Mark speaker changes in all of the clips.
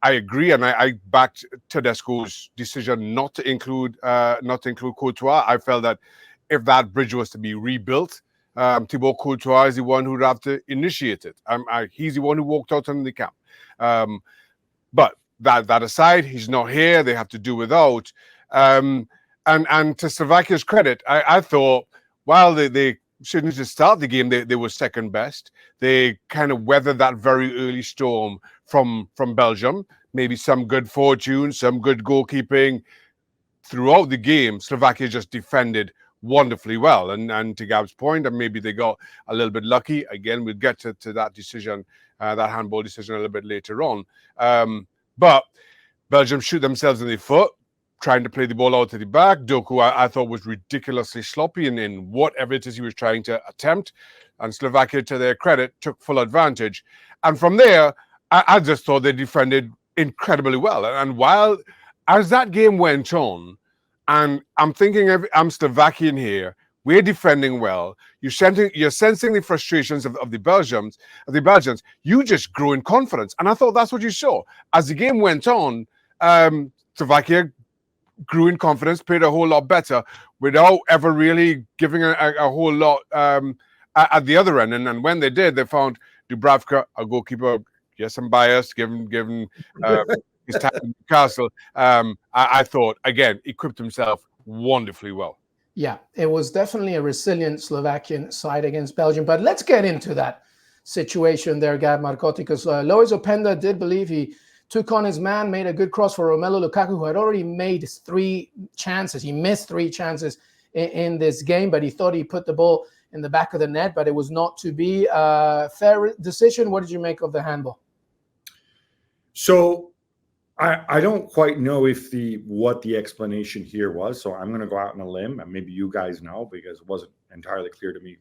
Speaker 1: I agree, and I backed Tedesco's decision not to include Courtois. I felt that if that bridge was to be rebuilt, Thibaut Courtois is the one who would have to initiate it. He's the one who walked out on the camp. But that aside, he's not here. They have to do without. And to Slovakia's credit, I thought, while they shouldn't just start the game, they were second best. They kind of weathered that very early storm from Belgium. Maybe some good fortune, some good goalkeeping. Throughout the game, Slovakia just defended wonderfully well. And to Gab's point, and maybe they got a little bit lucky. Again, we'll get to that decision, that handball decision a little bit later on. But Belgium shoot themselves in the foot, trying to play the ball out to the back. Doku, I thought, was ridiculously sloppy in whatever it is he was trying to attempt. And Slovakia, to their credit, took full advantage. And from there, I just thought they defended incredibly well. And while, as that game went on, and I'm thinking, I'm Slovakian here, we're defending well. You're sensing the frustrations of the Belgians. You just grow in confidence. And I thought that's what you saw. As the game went on, Slovakia grew in confidence, played a whole lot better without ever really giving a whole lot at the other end. And when they did, they found Dubravka, a goalkeeper. Yes, I'm biased, given his time in Newcastle. I thought, again, equipped himself wonderfully well.
Speaker 2: Yeah, it was definitely a resilient Slovakian side against Belgium. But let's get into that situation there, Gab Marcotti, because Lois Openda did believe he took on his man, made a good cross for Romelu Lukaku, who had already made 3 chances. He missed 3 chances in this game, but he thought he put the ball in the back of the net, but it was not to be. Fair decision. What did you make of the handball?
Speaker 3: So I don't quite know what the explanation here was, so I'm going to go out on a limb, and maybe you guys know, because it wasn't entirely clear to me.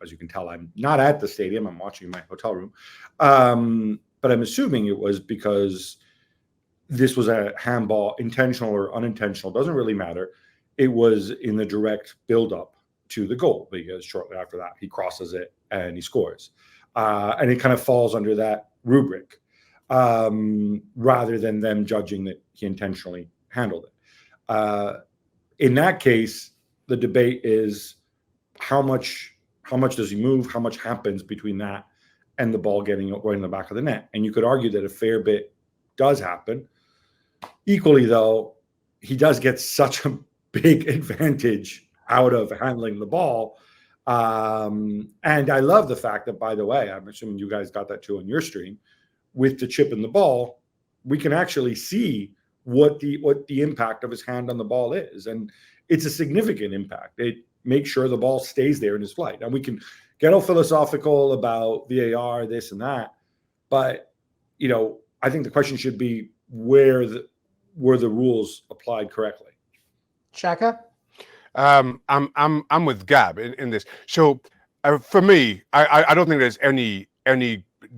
Speaker 3: As you can tell, I'm not at the stadium. I'm watching in my hotel room. But I'm assuming it was because this was a handball, intentional or unintentional, doesn't really matter. It was in the direct build-up to the goal, because shortly after that, he crosses it and he scores. And it kind of falls under that rubric, rather than them judging that he intentionally handled it. In that case, the debate is how much does he move? How much happens between that and the ball going in the back of the net? And you could argue that a fair bit does happen. Equally, though, he does get such a big advantage out of handling the ball. And I love the fact that, by the way, I'm assuming you guys got that too on your stream, with the chip in the ball, we can actually see what the impact of his hand on the ball is. And it's a significant impact. It makes sure the ball stays there in his flight. And we can get all philosophical about VAR, this and that, but I think the question should be were the rules applied correctly.
Speaker 2: Shaka,
Speaker 1: I'm with Gab in this. So for me, I don't think there's any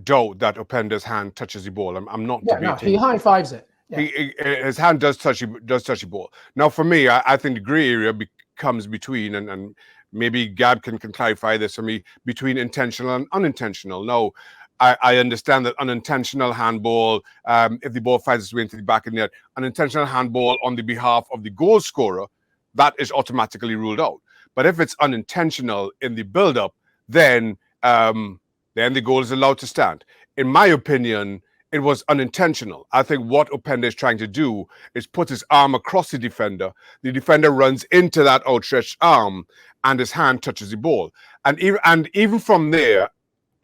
Speaker 1: doubt that Openda's hand touches the ball. I'm not debating.
Speaker 2: No, he high fives it. Yeah.
Speaker 1: His hand does touch the ball. Now, for me, I think the gray area comes between, and maybe Gab can clarify this for me, between intentional and unintentional. Now, I understand that unintentional handball, if the ball finds its way into the back of the net, unintentional handball on the behalf of the goal scorer, that is automatically ruled out. But if it's unintentional in the build-up, then the goal is allowed to stand. In my opinion, it was unintentional. I think what Openda is trying to do is put his arm across the defender. The defender runs into that outstretched arm, and his hand touches the ball. And even from there,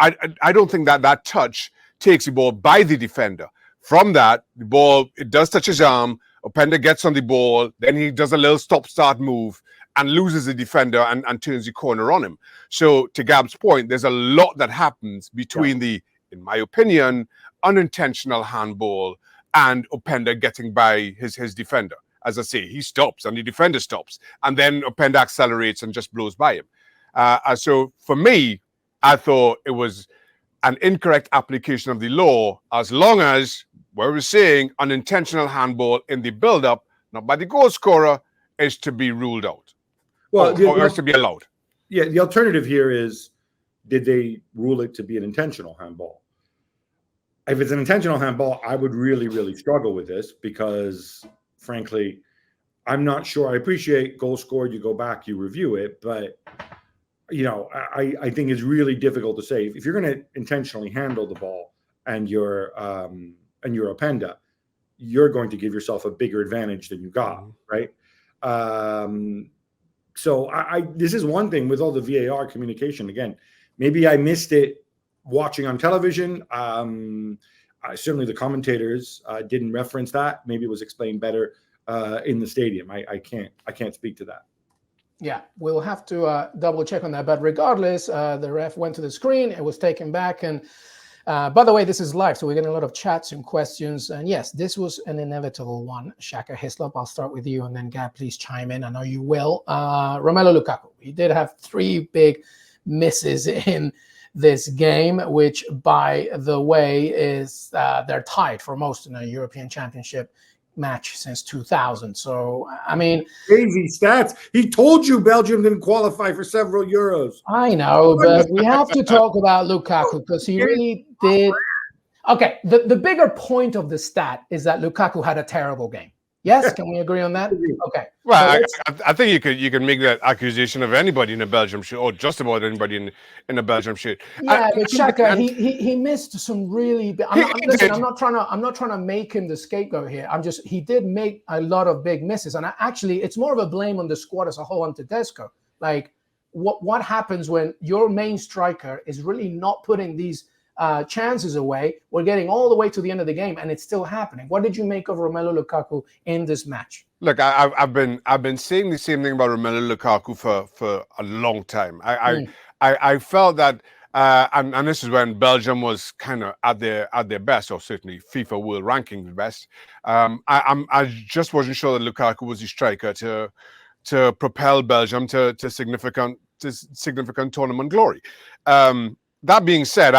Speaker 1: I don't think that touch takes the ball by the defender. From that, the ball, it does touch his arm. Openda gets on the ball. Then he does a little stop-start move and loses the defender and turns the corner on him. So to Gab's point, there's a lot that happens between in my opinion, unintentional handball and Openda getting by his defender. As I say, he stops and the defender stops. And then Openda accelerates and just blows by him. So for me, I thought it was an incorrect application of the law, as long as what we're saying, unintentional handball in the build-up, not by the goal scorer, is to be ruled out. Or is to be allowed.
Speaker 3: Yeah, the alternative here is, did they rule it to be an intentional handball? if it's an intentional handball, I would really, really struggle with this because, frankly, I'm not sure. I appreciate goal scored, you go back, you review it, but I think it's really difficult to say if you're going to intentionally handle the ball and you're Openda, you're going to give yourself a bigger advantage than you got, right? So this is one thing with all the VAR communication. Again, maybe I missed it watching on television. Certainly the commentators didn't reference that. Maybe it was explained better in the stadium. I can't speak to that.
Speaker 2: Yeah, we'll have to double check on that. But regardless, the ref went to the screen. It was taken back. And by the way, this is live, so we're getting a lot of chats and questions. And yes, this was an inevitable one. Shaka, Hislop, I'll start with you. And then Gab, please chime in. I know you will. Romelu Lukaku, he did have 3 big misses in this game, which, by the way, is they're tied for most in a European Championship match since 2000. So, I mean,
Speaker 3: crazy stats. He told you Belgium didn't qualify for several Euros.
Speaker 2: I know, but we have to talk about Lukaku because he really did. Okay, the bigger point of the stat is that Lukaku had a terrible game. Yes, can we agree on that? Okay.
Speaker 1: Well, I think you can make that accusation of anybody in a Belgium shirt, or just about anybody in a Belgium shirt.
Speaker 2: Yeah, but Shaka, he missed some really. I'm not trying to make him the scapegoat here. He did make a lot of big misses, and actually, it's more of a blame on the squad as a whole on Tedesco. Like, what happens when your main striker is really not putting these chances away? We're getting all the way to the end of the game, and it's still happening. What did you make of Romelu Lukaku in this match?
Speaker 1: Look, I've been saying the same thing about Romelu Lukaku for a long time. I felt that, and this is when Belgium was kind of at their best, or certainly FIFA World Ranking best. I just wasn't sure that Lukaku was the striker to propel Belgium to significant tournament glory. That being said,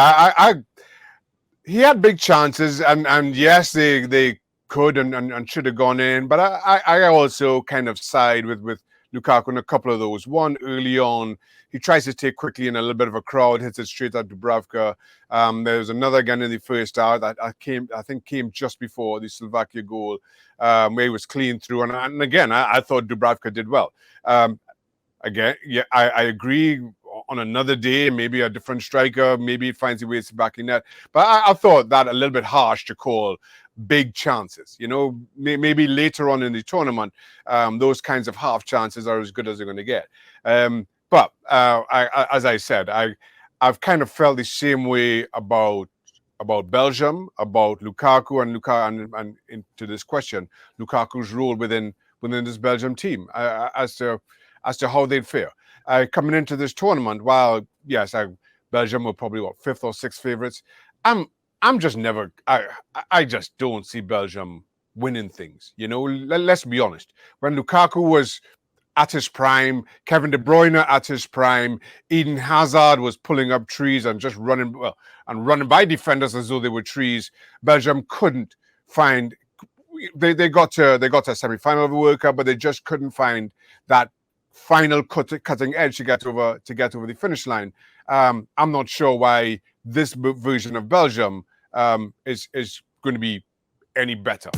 Speaker 1: he had big chances, and yes, they could and should have gone in. But I also kind of side with Lukaku in a couple of those. One early on, he tries to take quickly in a little bit of a crowd, hits it straight at Dubravka. There was another again in the first hour that I think came just before the Slovakia goal, where he was clean through. And again, I thought Dubravka did well. Again, yeah, I agree. On another day, maybe a different striker, maybe it finds a way to back in net. But I thought that a little bit harsh to call big chances. Maybe later on in the tournament, those kinds of half chances are as good as they're going to get. But as I said, I've kind of felt the same way about Belgium, about Lukaku, and into this question, Lukaku's role within this Belgium team as to how they'd fare. Coming into this tournament, while yes, Belgium were probably 5th or 6th favorites, I'm just never. I just don't see Belgium winning things. Let's be honest. When Lukaku was at his prime, Kevin De Bruyne at his prime, Eden Hazard was pulling up trees and just running by defenders as though they were trees. Belgium couldn't find. They got to a semi-final of the World Cup, but they just couldn't find that final cutting edge to get over the finish line. I'm not sure why this version of Belgium is going to be any better.